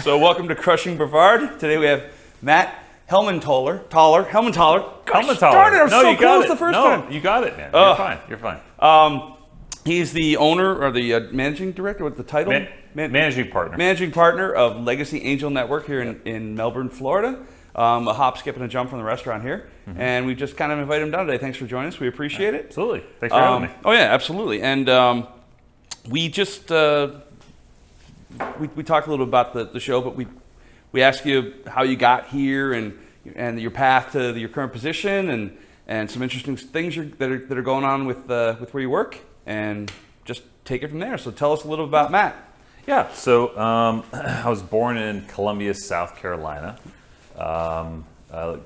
So welcome to Crushing Brevard. Today we have Matt Helmintoller. Helmintoller. Gosh darn it, I was so close the first time. You got it, man. You're fine. He's the owner or the managing director. What's the title? Managing partner. Managing partner of Legacy Angel Network here in Melbourne, Florida. A hop, skip, and a jump from the restaurant here. Mm-hmm. And we just kind of invited him down today. Thanks for joining us. We appreciate it. Absolutely. Thanks for having me. Oh, yeah, absolutely. And we just, we talked a little about the show, but we asked you how you got here and your path to your current position and some interesting things that are going on with where you work, and just take it from there. So tell us a little about Matt. Yeah, so I was born in Columbia, South Carolina. I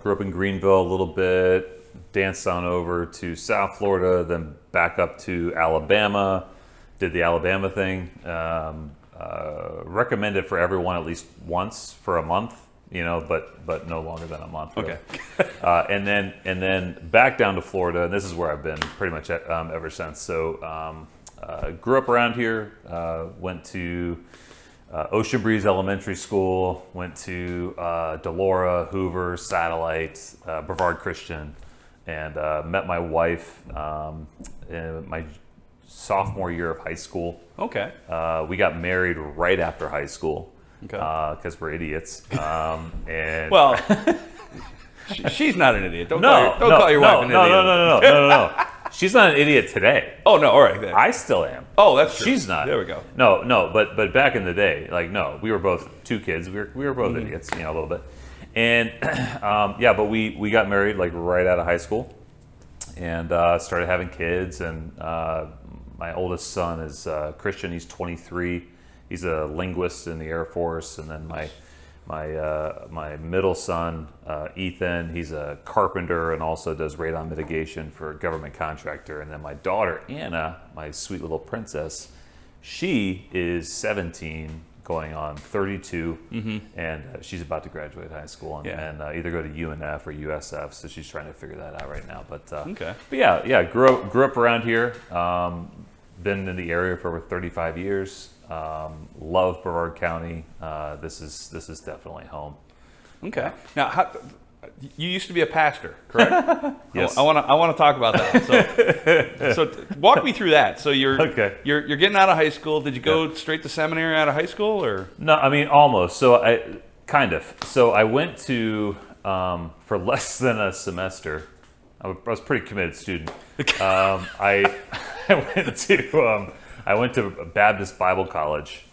grew up in Greenville a little bit, danced on over to South Florida, then back up to Alabama, did the Alabama thing. Recommended for everyone at least once for a month, but no longer than a month. Really. Okay. and then back down to Florida, and this is where I've been pretty much ever since. So grew up around here, went to Ocean Breeze Elementary School, went to Delora, Hoover, Satellite, Brevard Christian, and met my wife in my sophomore year of high school. Okay. We got married right after high school. Okay. Because we're idiots. And well, she's not an idiot. Don't call your wife an idiot. No. She's not an idiot today. Oh no! All right. Then. I still am. Oh, that's true. She's not. There we go. No. But back in the day, we were both two kids. We were both idiots, a little bit. And but we got married right out of high school, and started having kids. And my oldest son is Christian. He's 23. He's a linguist in the Air Force. And then my middle son, Ethan, he's a carpenter and also does radon mitigation for a government contractor. And then my daughter, Anna, my sweet little princess, she is 17 going on 32, and she's about to graduate high school and either go to UNF or USF, so she's trying to figure that out right now. But grew up around here, been in the area for over 35 years. Love Brevard County. This is definitely home. Okay. Now, you used to be a pastor, correct? Yes. I want to talk about that. So walk me through that. So you're getting out of high school. Did you go straight to seminary out of high school, or? No, I mean almost. So I went to for less than a semester. I was a pretty committed student. I went to Baptist Bible College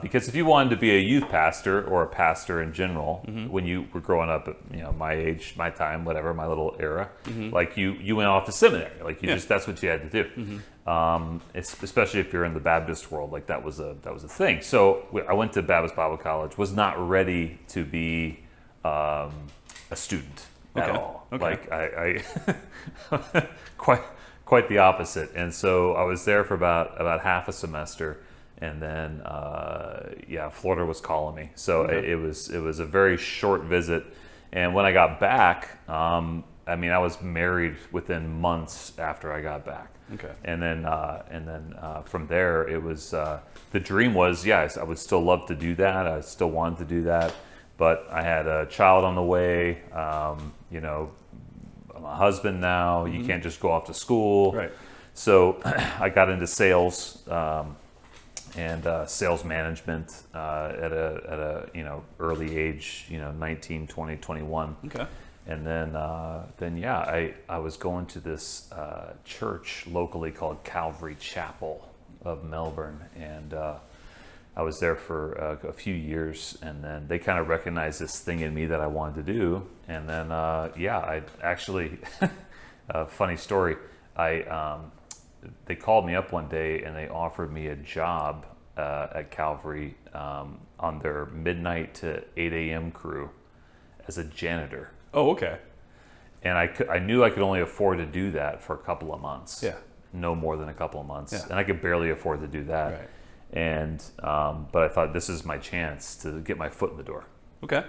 because if you wanted to be a youth pastor or a pastor in general, when you were growing up, my age, my time, whatever, my little era, you went off to seminary, that's what you had to do. Especially if you're in the Baptist world, that was a thing. So I went to Baptist Bible College, was not ready to be a student at all. Okay. I quite the opposite. And so I was there for about half a semester, and then Florida was calling me. So it was a very short visit. And when I got back, I was married within months after I got back. Okay. And then from there, it was the dream was I would still love to do that. I still wanted to do that, but I had a child on the way. I'm a husband now. You can't just go off to school. Right. So I got into sales and sales management at a early age, 19, 20, 21. Okay. And then I was going to this church locally called Calvary Chapel of Melbourne, and I was there for a few years, and then they kind of recognized this thing in me that I wanted to do. And then, I actually, funny story, they called me up one day and they offered me a job at Calvary on their midnight to 8 a.m. crew as a janitor. Oh, okay. And I knew I could only afford to do that for a couple of months. Yeah. No more than a couple of months. Yeah. And I could barely afford to do that. Right. And but I thought this is my chance to get my foot in the door. Okay.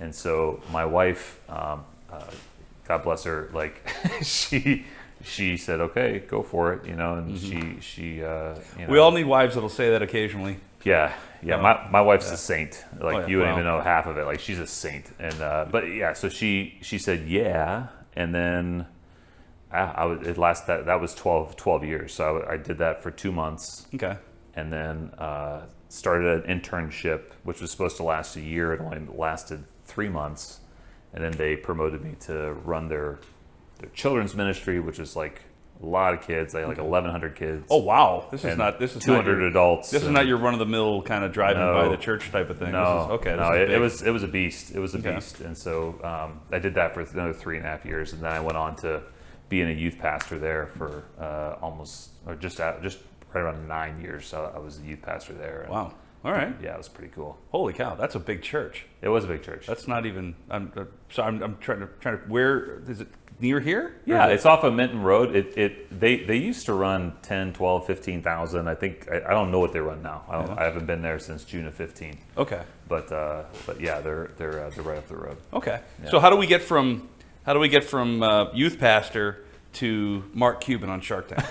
And so my wife, God bless her, she said, okay, go for it, and she We all need wives that'll say that occasionally. Yeah. My wife's a saint. Like you wouldn't wow. even know half of it. Like she's a saint. And but yeah, so she said yeah, and then that was 12 years. So I did that for 2 months. Okay. And then started an internship, which was supposed to last a year. It only lasted 3 months, and then they promoted me to run their children's ministry, which is like a lot of kids. They had like 1,100 kids. Oh wow! This is 200 adults. This is not your run-of-the-mill kind of driving by the church type of thing. No, it was a beast. It was a beast, and so I did that for another 3.5 years, and then I went on to being a youth pastor there for just right around 9 years. So I was the youth pastor there. And wow! All right. Yeah, it was pretty cool. Holy cow! That's a big church. It was a big church. That's not even. I'm trying to. Where is it? Near here? Yeah, it's off of Minton Road. They used to run 10, 12, 15,000. I think I don't know what they run now. I haven't been there since June of 15. Okay. But yeah, they're right up the road. Okay. Yeah. So how do we get from youth pastor to Mark Cuban on Shark Tank?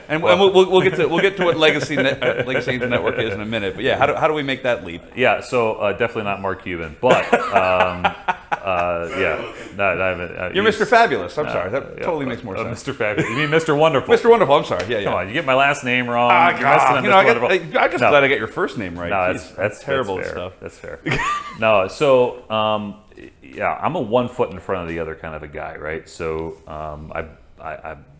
And we'll get to what Legacy Angel Network is in a minute. But yeah, how do we make that leap? Yeah, so definitely not Mark Cuban, but yeah, You're Mr. Fabulous. I'm sorry, that totally makes more sense. Mr. Fabulous. You mean Mr. Wonderful? Mr. Wonderful. I'm sorry. Yeah. Come on, you get my last name wrong. I'm just glad I get your first name right. No, Jeez, that's terrible fair. stuff. That's fair. No, so yeah, I'm a 1 foot in front of the other kind of a guy, right? So I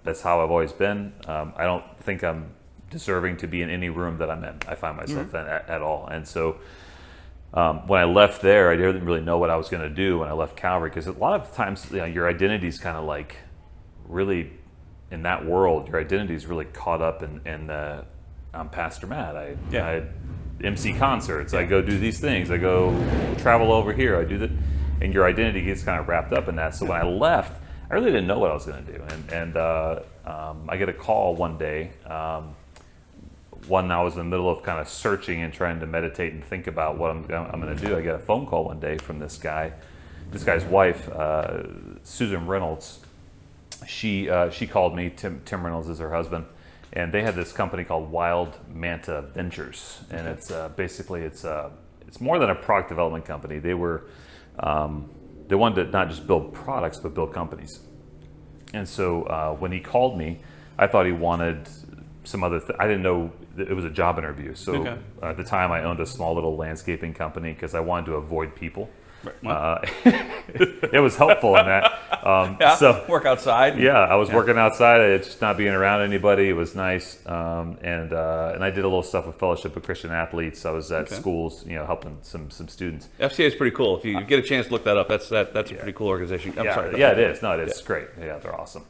that's how I've always been. I don't think I'm deserving to be in any room that I'm in. I find myself in at all. And so when I left there, I didn't really know what I was going to do when I left Calvary, because a lot of times your identity is kind of like really in that world. Your identity is really caught up in I'm Pastor Matt. I MC concerts. I go do these things. I go travel over here. I do that, and your identity gets kind of wrapped up in that. So when I left, I really didn't know what I was going to do, and I get a call one day. When I was in the middle of kind of searching and trying to meditate and think about what I'm going to do, I get a phone call one day from this guy. This guy's wife, Susan Reynolds. She called me. Tim Reynolds is her husband, and they had this company called Wild Manta Ventures, and it's basically it's more than a product development company. They wanted to not just build products, but build companies. And so when he called me, I thought he wanted some other I didn't know that it was a job interview. So at the time, I owned a small little landscaping company because I wanted to avoid people. Right. It was helpful in that. So work outside. Yeah, I was working outside. It's just not being around anybody. It was nice, and I did a little stuff with Fellowship of Christian Athletes. I was at schools, helping some students. FCA is pretty cool. If you get a chance to look that up, that's a pretty cool organization. I'm sorry. Yeah, it is. No, it is. It's great. Yeah, they're awesome.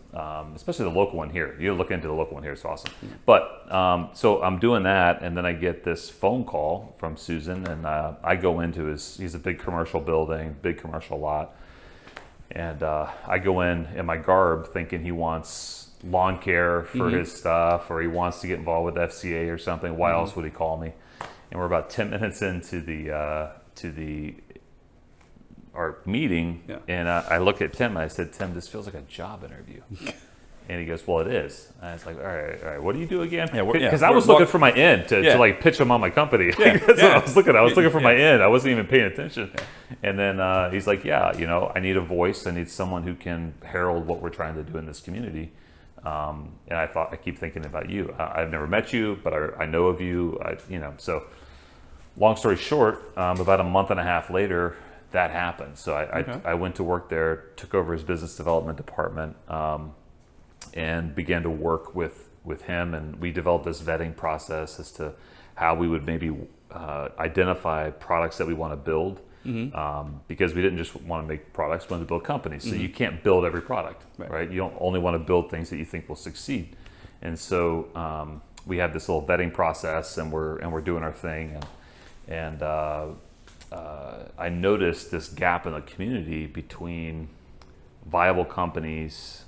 Especially the local one here. You look into the local one here. It's awesome. But so I'm doing that, and then I get this phone call from Susan, and I go into he's a big commercial building, big commercial lot. And I go in my garb thinking he wants lawn care for his stuff, or he wants to get involved with FCA or something. Why else would he call me? And we're about 10 minutes into our meeting, and I look at Tim and I said, "Tim, this feels like a job interview." And he goes, "Well, it is." And I was like, all right, what do you do again? Because I was looking for my in to like pitch him on my company. That's what I was looking at. I was looking for my in. I wasn't even paying attention. And then he's like, I need a voice. I need someone who can herald what we're trying to do in this community. And I keep thinking about you. I've never met you, but I know of you. So long story short, about a month and a half later, that happened. So I went to work there, took over his business development department, and began to work with him, and we developed this vetting process as to how we would maybe identify products that we want to build, because we didn't just want to make products, we wanted to build companies. So you can't build every product, right? You don't only want to build things that you think will succeed. And so we have this little vetting process, and we're doing our thing, and I noticed this gap in the community between viable companies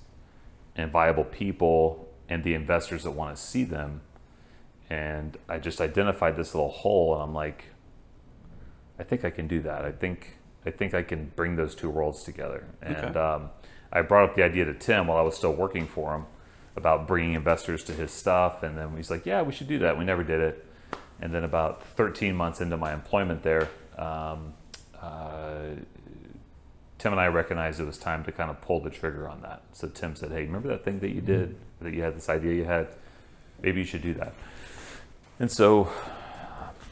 and viable people and the investors that want to see them. And I just identified this little hole, and I'm like, I think I can do that. I think I can bring those two worlds together. And I brought up the idea to Tim while I was still working for him. about bringing investors to his stuff. And then he's like, yeah, we should do that. We never did it. And then about 13 months into my employment there, Tim and I recognized it was time to kind of pull the trigger on that. So Tim said, hey, remember that thing that you did, that you had this idea you had? Maybe you should do that. And so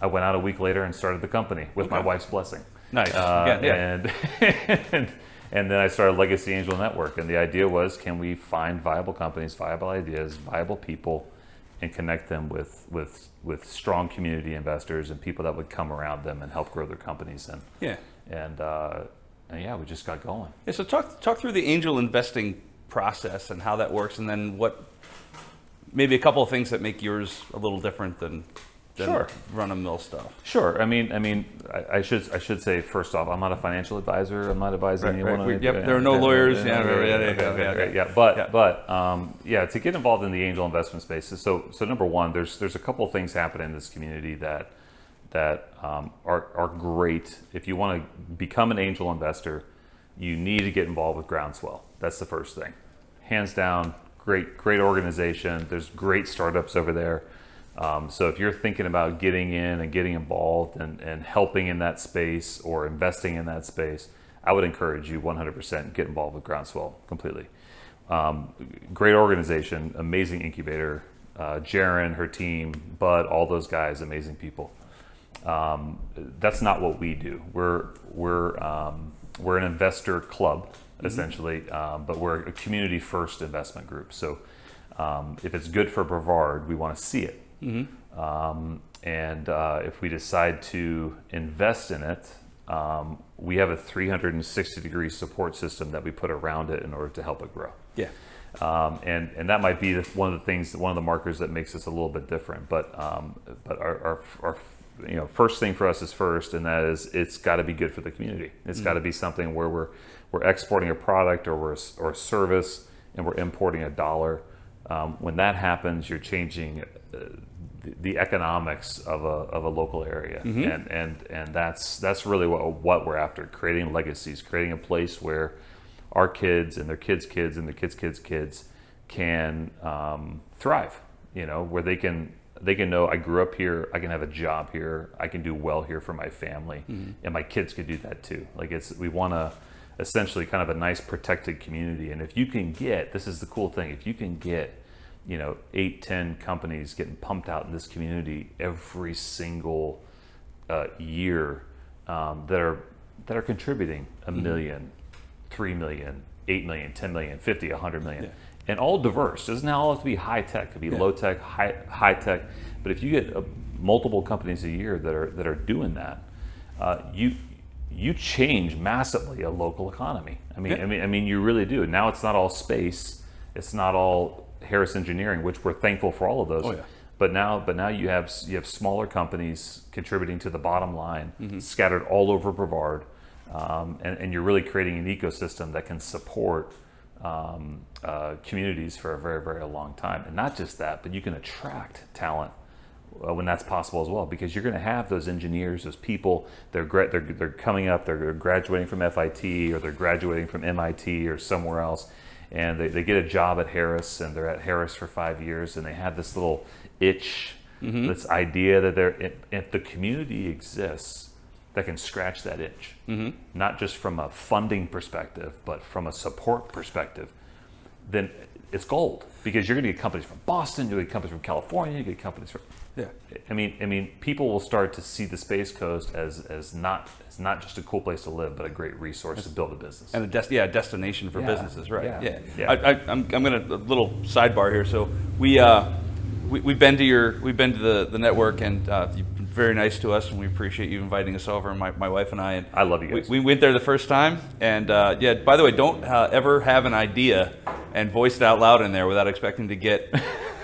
I went out a week later and started the company with my wife's blessing. Nice. And then I started Legacy Angel Network. And the idea was, can we find viable companies, viable ideas, viable people, and connect them with strong community investors and people that would come around them and help grow their companies. And yeah, we just got going. Yeah, so talk through the angel investing process and how that works, and then what maybe a couple of things that make yours a little different than Sure. run-of-the-mill stuff. Sure. I should say first off, I'm not a financial advisor. I'm not advising anyone. Right. Yep. There are no lawyers. Yeah. To get involved in the angel investment space. So number one, there's a couple of things happening in this community that are great. If you want to become an angel investor, you need to get involved with Groundswell. That's the first thing. Hands down, great organization. There's great startups over there. So if you're thinking about getting in and getting involved and helping in that space or investing in that space, I would encourage you 100% get involved with Groundswell completely. Great organization, amazing incubator. Jaren, her team, Bud, all those guys, amazing people. That's not what we do. We're an investor club essentially, but we're a community first investment group. So if it's good for Brevard, we want to see it. And if we decide to invest in it, we have a 360-degree support system that we put around it in order to help it grow. Yeah. And that might be one of the things, one of the markers that makes us a little bit different. But our first thing for us is first, and that is it's got to be good for the community. It's got to be something where we're exporting a product or a service, and we're importing a dollar. When that happens, you're changing the economics of a local area, and that's really what we're after: creating legacies, creating a place where our kids and their kids' kids and their kids' kids can thrive. Where they can know I grew up here, I can have a job here, I can do well here for my family, and my kids could do that too. We want to essentially kind of a nice protected community. And if you can get, this is the cool thing, if you can get 8-10 companies getting pumped out in this community every single year that are contributing $1 million, $3 million, $8 million, $10 million, $50, $100 million, and all diverse. It doesn't all have to be high tech. It could be low tech, high tech. But if you get multiple companies a year that are doing that, you change massively a local economy. I mean, you really do. Now it's not all space. It's not all Harris Engineering, which we're thankful for all of those. But now you have smaller companies contributing to the bottom line, scattered all over Brevard, and you're really creating an ecosystem that can support communities for a very, very long time. And not just that, but you can attract talent when that's possible as well, because you're going to have those engineers, those people. They're coming up, they're graduating from FIT or they're graduating from MIT or somewhere else. And they get a job at Harris, and they're at Harris for 5 years, and they have this little itch, this idea that if the community exists that can scratch that itch, not just from a funding perspective, but from a support perspective, then it's gold, because you're going to get companies from Boston, you're going to get companies from California, you get companies from I mean, people will start to see the Space Coast as not just a cool place to live, but a great resource to build a business and a destination for businesses, right? I'm gonna a little sidebar here. So we've been to the network, and you've been very nice to us, and we appreciate you inviting us over. My wife and I. And I love you guys. We went there the first time, and by the way, don't ever have an idea and voice it out loud in there without expecting to get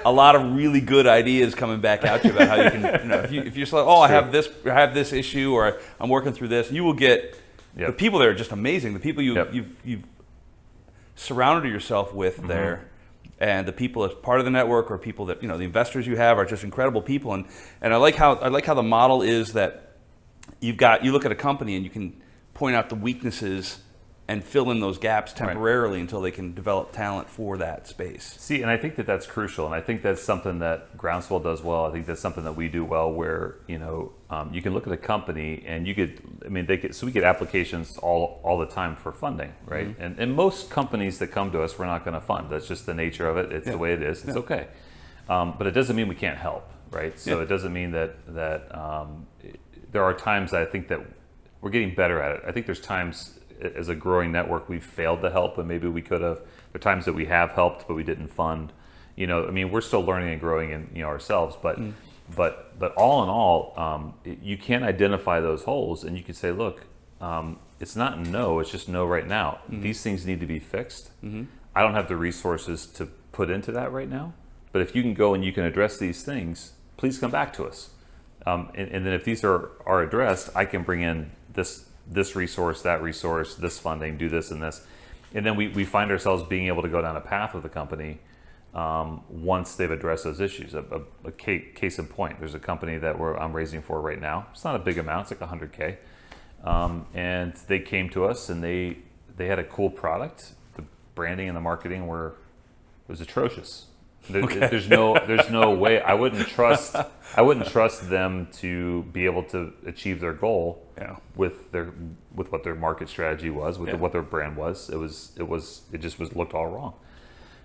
a lot of really good ideas coming back at you about how you can, if you're just like, I have this issue, or I'm working through this, you will get the people there are just amazing. The people you've surrounded yourself with there, and the people as part of the network, or people that the investors you have are just incredible people. And I like how the model is that you look at a company and you can point out the weaknesses and fill in those gaps temporarily until they can develop talent for that space. See, and I think that that's crucial, and I think that's something that Groundswell does well. I think that's something that we do well, where you can look at a company and you could, we get applications all the time for funding, right? Mm-hmm. And most companies that come to us, we're not going to fund. That's just the nature of it. It's the way it is. It's okay, but it doesn't mean we can't help, right? So it doesn't mean that there are times I think that we're getting better at it. I think there's times as a growing network we've failed to help, and maybe we could have. There are times that we have helped, but we didn't fund. We're still learning and growing in ourselves, but all in all, you can identify those holes, and you can say, look, it's not no, it's just no right now. Mm-hmm. These things need to be fixed. Mm-hmm. I don't have the resources to put into that right now, but if you can go and you can address these things, please come back to us. And then if these are addressed, I can bring in this resource, that resource, this funding, do this and this. And then we find ourselves being able to go down a path with the company once they've addressed those issues. A case in point, there's a company that I'm raising for right now. It's not a big amount, it's like $100K. And they came to us and they had a cool product. The branding and the marketing was atrocious. There's no way. I wouldn't trust them to be able to achieve their goal with what their market strategy was, with what their brand was. It just looked all wrong.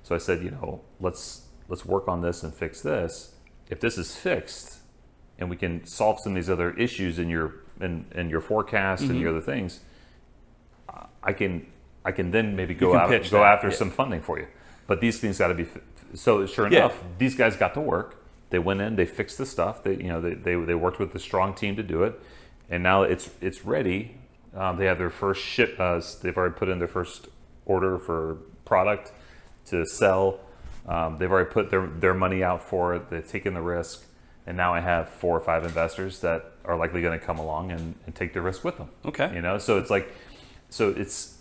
So I said, let's work on this and fix this. If this is fixed, and we can solve some of these other issues in your forecast and your other things, I can then maybe go after some funding for you. But these things got to be. So sure enough, these guys got to work. They went in, they fixed the stuff. They worked with a strong team to do it, and now it's ready. They have their first ship. They've already put in their first order for product to sell. They've already put their money out for it. They've taken the risk, and now I have 4 or 5 investors that are likely going to come along and take the risk with them. Okay. So it's.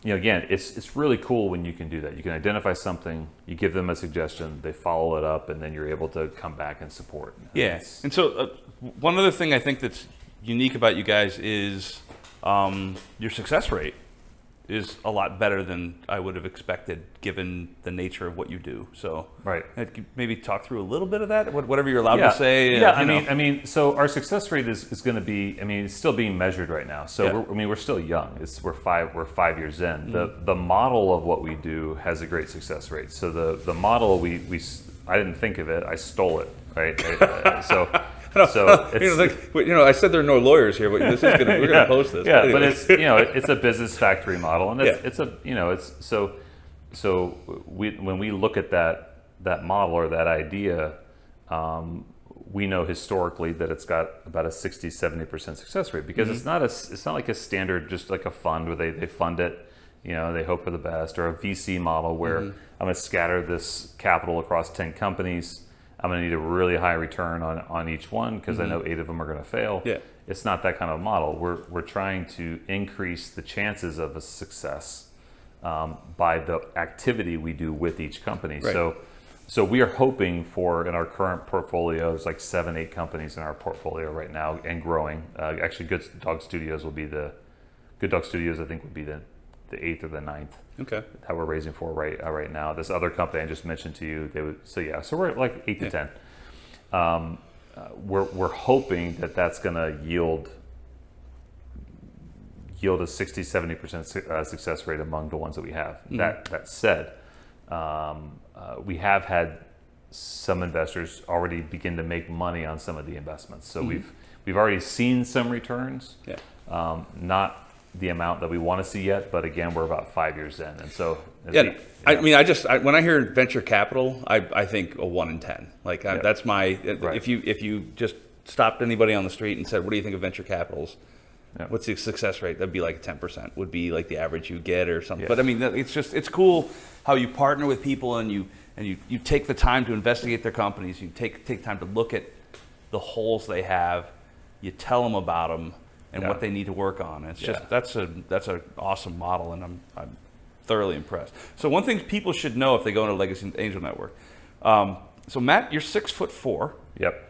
Again, it's really cool when you can do that. You can identify something, you give them a suggestion, they follow it up, and then you're able to come back and support. And so one other thing I think that's unique about you guys is your success rate is a lot better than I would have expected given the nature of what you do. So maybe talk through a little bit of that, whatever you're allowed to say. So our success rate is going to be, it's still being measured right now. So we're still young. We're 5 years in. The model of what we do has a great success rate. So the model I didn't think of it, I stole it, right? I said there are no lawyers here, but we're gonna post this. Yeah, but it's a business factory model, and when we look at that model or that idea, we know historically that it's got about a 60-70% success rate, because it's not like a standard, just like a fund where they fund it, they hope for the best, or a VC model where I'm going to scatter this capital across 10 companies. I'm going to need a really high return on each one because I know 8 of them are going to fail. Yeah. It's not that kind of model. We're trying to increase the chances of a success by the activity we do with each company. Right. So we are hoping for, in our current portfolio, there's like 7-8 companies in our portfolio right now and growing. Actually, Good Dog Studios, I think, would be the 8th or the 9th. Okay. That we're raising for right now. This other company I just mentioned to you, so we're at like 8 to 10. We're hoping that that's going to yield a 60-70% success rate among the ones that we have. That said, we have had some investors already begin to make money on some of the investments. So we've already seen some returns. Yeah. Not the amount that we want to see yet, but again, we're about 5 years in, and so when I hear venture capital, I think a 1 in 10. That's my if you just stopped anybody on the street and said, "What do you think of venture capitals?" What's the success rate? That'd be like 10% would be like the average you get or something. But it's cool how you partner with people and you take the time to investigate their companies. You take time to look at the holes they have. You tell them about them and what they need to work on. It's just that's an awesome model, and I'm thoroughly impressed. So one thing people should know if they go into Legacy Angel Network. So Matt, you're 6'4". Yep.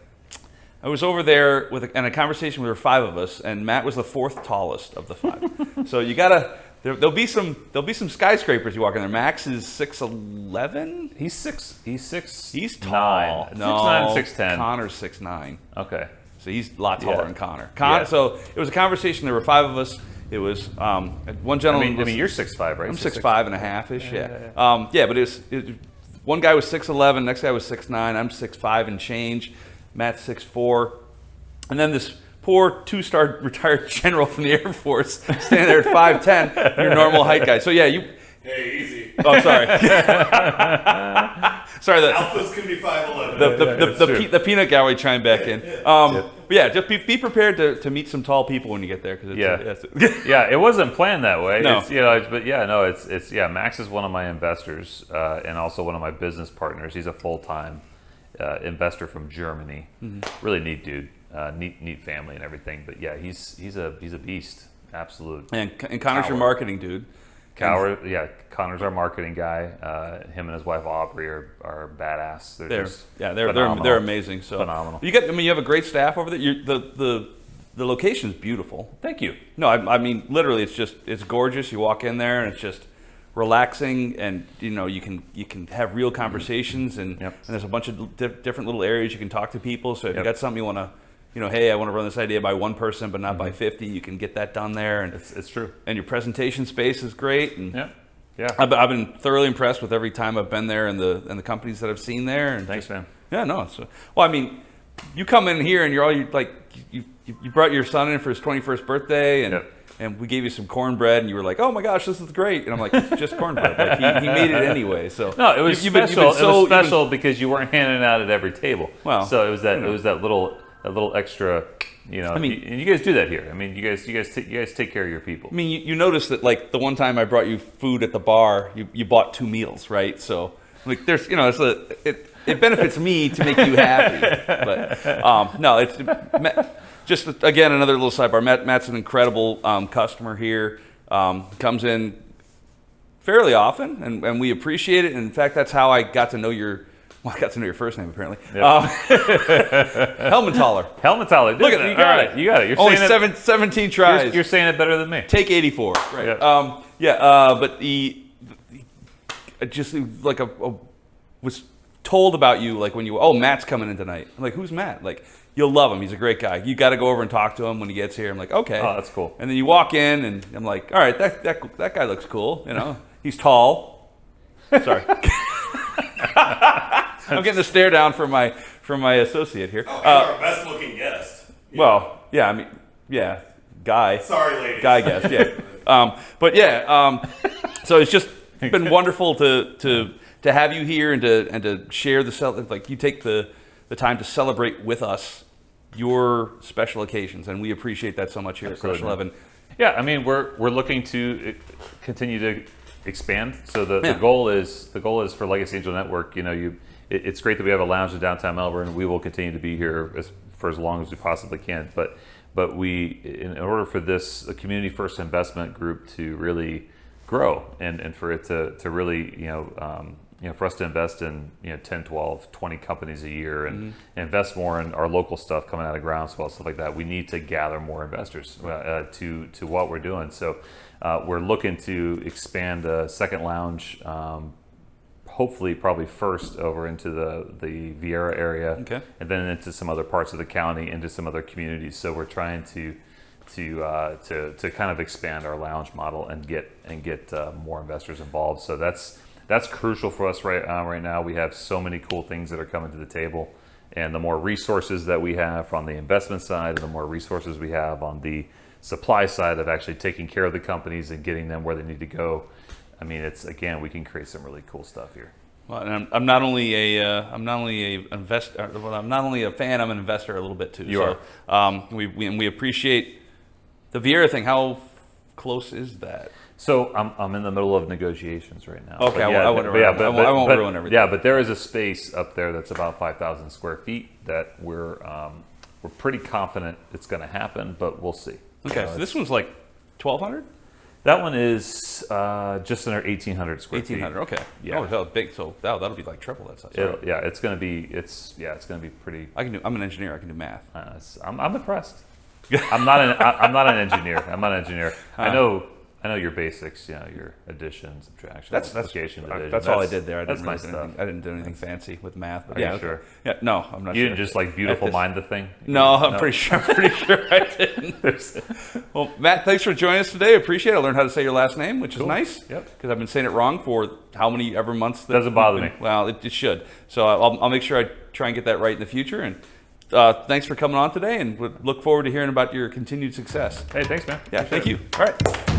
I was over there in a conversation. There were 5 of us, and Matt was the 4th tallest of the 5. So you gotta there'll be some skyscrapers you walk in there. Max is 6'11". He's six. He's tall. 9. No, 6'9", 6'10". Connor's 6'9". Okay. So he's a lot taller Yeah. than Connor. Yeah. So it was a conversation. There were 5 of us. It was one gentleman. I mean, you're 6'5", right? I'm 6'5" and a half-ish. Yeah. But one guy was 6'11", next guy was 6'9". I'm 6'5" and change. Matt's 6'4", and then this poor 2-star retired general from the Air Force standing there at 5'10", your normal height guy. So yeah, you. Hey, easy. Oh, sorry. Sorry. Alphas can be 5'11". The peanut gallery chimed back in. But yeah, just be prepared to meet some tall people when you get there. Cause Yeah, it wasn't planned that way. No. It's Max is one of my investors and also one of my business partners. He's a full-time investor from Germany. Mm-hmm. Really neat dude, neat family and everything. But yeah, he's a beast, absolute. And Connor's your marketing dude. Connor's our marketing guy. Him and his wife Aubrey are badass. They're amazing. So phenomenal. You have a great staff over there. The location's beautiful. Thank you. No, I mean literally, it's gorgeous. You walk in there and it's just relaxing, and you can have real conversations, and there's a bunch of different little areas you can talk to people. So if you got something you want to. Hey, I want to run this idea by one person, but not by 50. You can get that done there, and it's true. And your presentation space is great. And I've been thoroughly impressed with every time I've been there and the companies that I've seen there. And thanks, man. Yeah, no. I mean, you come in here and you brought your son in for his 21st birthday, and we gave you some cornbread, and you were like, "Oh my gosh, this is great!" And I'm like, "It's just cornbread." Like he made it anyway. So no, it was special. It was special because you weren't handing it out at every table. Well, so it was that little extra, and you guys do that here. I mean, you guys take care of your people. I mean, you notice that like the one time I brought you food at the bar, you bought 2 meals, right? So like there's it benefits me to make you happy. But no, it's just again another little sidebar. Matt's an incredible customer here. Comes in fairly often, and we appreciate it. And in fact, that's how I got to know your. Well, I got to know your first name, apparently. Yep. Helmintoller. Helmintoller. Look at that. You got it. You're only saying 17 tries. You're saying it better than me. Take 84. Right. Yep. But just like was told about you, like when Matt's coming in tonight. I'm like, who's Matt? Like, you'll love him. He's a great guy. You got to go over and talk to him when he gets here. I'm like, okay. Oh, that's cool. And then you walk in, and I'm like, all right, that guy looks cool. He's tall. Sorry. I'm getting the stare down from my associate here. Oh, our best looking guest. Well, guy. Sorry, ladies. Guy guest, yeah. So it's just been wonderful to have you here and to share you take the time to celebrate with us your special occasions, and we appreciate that so much here Absolutely. at Crush 11. Yeah, I mean we're looking to continue to expand. So the goal is for Legacy Angel Network. It's great that we have a lounge in downtown Melbourne. We will continue to be here for as long as we possibly can. But we, in order for this community first investment group to really grow and for it to really for us to invest in 10, 12, 20 companies a year and invest more in our local stuff coming out of groundswell, stuff like that, we need to gather more investors to what we're doing. So we're looking to expand a second lounge, hopefully probably first over into the Vieira area, and then into some other parts of the county, into some other communities. So we're trying to kind of expand our lounge model and get more investors involved. So that's crucial for us right now. We have so many cool things that are coming to the table, and the more resources that we have on the investment side, and the more resources we have on the supply side of actually taking care of the companies and getting them where they need to go. I mean, we can create some really cool stuff here. Well, and I'm not only a investor. Well, I'm not only a fan. I'm an investor a little bit too. You are. We appreciate the Vieira thing. How close is that? So I'm in the middle of negotiations right now. Okay, I won't ruin everything. Yeah, but there is a space up there that's about 5,000 square feet that we're pretty confident it's going to happen, but we'll see. Okay, so this one's like 1,200. That one is just under 1,800 square feet. 1,800. Okay. Yeah. Oh, so big. So that'll be like triple that size. It's going to be pretty. I'm an engineer. I can do math. I'm impressed. I'm not an engineer. I I know your basics, your addition, subtraction, That's multiplication, division. that's all I did there. I That's didn't my really do stuff. anything, I didn't do anything fancy with math. But Are yeah, you sure? Yeah, no, I'm not You sure. didn't just like beautiful mind the thing? No, I'm pretty sure I didn't. Well, Matt, thanks for joining us today. I appreciate it. I learned how to say your last name, which is nice. Yep. Because I've been saying it wrong for how many ever months. Doesn't bother me. Well, it should. So I'll make sure I try and get that right in the future. And thanks for coming on today, and we look forward to hearing about your continued success. Hey, thanks, man. Yeah, thank you. All right.